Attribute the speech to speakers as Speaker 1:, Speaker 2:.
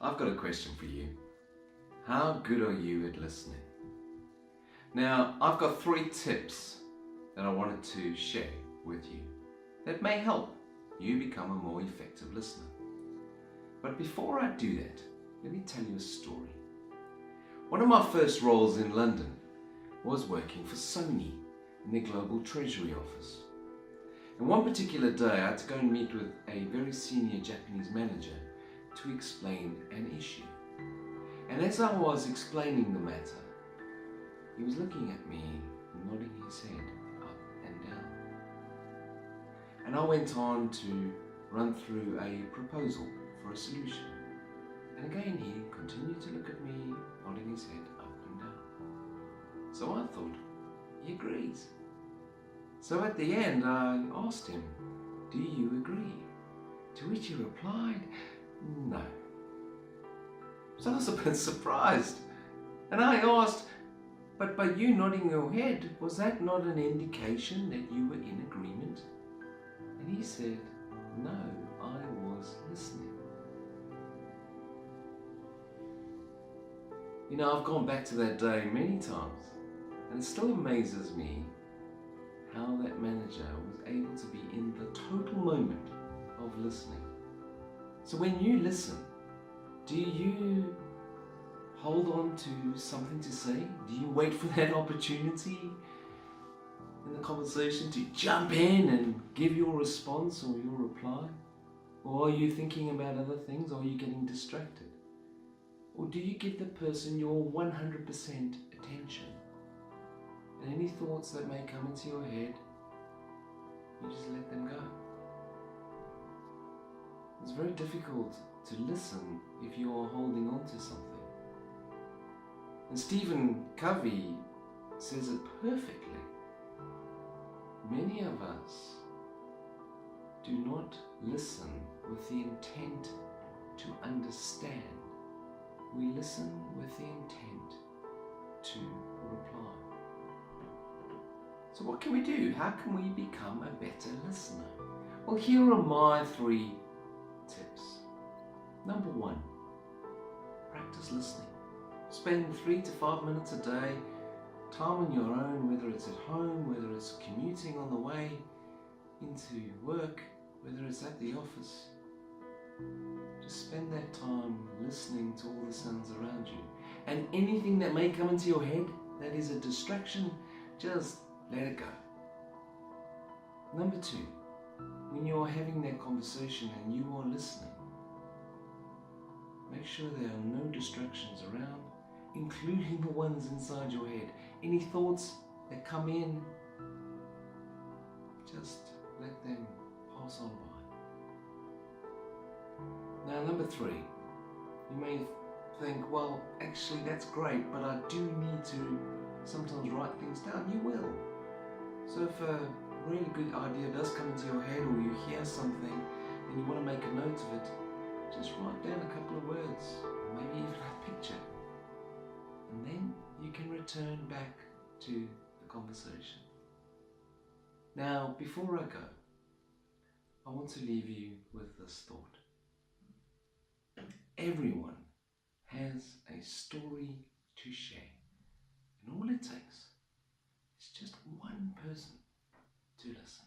Speaker 1: I've got a question for you. How good are you at listening? Now, I've got 3 tips that I wanted to share with you that may help you become a more effective listener. But before I do that, let me tell you a story. One of my first roles in London was working for Sony in their global treasury office. And one particular day I had to go and meet with a very senior Japanese manager to explain an issue. And as I was explaining the matter, he was looking at me, nodding his head up and down. And I went on to run through a proposal for a solution. And again he continued to look at me, nodding his head up and down. So I thought, he agrees. So at the end I asked him, do you agree? To which he replied, no. So I was a bit surprised. And I asked, but by you nodding your head, was that not an indication that you were in agreement? And he said, no, I was listening. You know, I've gone back to that day many times, and it still amazes me how that manager was able to be in the total moment of listening. So when you listen, do you hold on to something to say? Do you wait for that opportunity in the conversation to jump in and give your response or your reply? Or are you thinking about other things, or are you getting distracted? Or do you give the person your 100% attention? And any thoughts that may come into your head, you just let them go. It's very difficult to listen if you are holding on to something. And Stephen Covey says it perfectly. Many of us do not listen with the intent to understand. We listen with the intent to reply. So what can we do? How can we become a better listener? Well, here are my 3 tips. Number 1, practice listening. Spend 3 to 5 minutes a day, time on your own, whether it's at home, whether it's commuting on the way into work, whether it's at the office. Just spend that time listening to all the sounds around you. And anything that may come into your head that is a distraction, just let it go. Number 2, when you are having that conversation and you are listening, make sure there are no distractions around, including the ones inside your head. Any thoughts that come in, just let them pass on by. Now, number 3, you may think, well, actually that's great, but I do need to sometimes write things down. You will. So if a really good idea does come into your head, or you hear something and you want to make a note of it, just write down a couple of words, maybe even a picture, and then you can return back to the conversation. Now, before I go, I want to leave you with this thought. Everyone has a story to share, and all it takes is just one person to listen.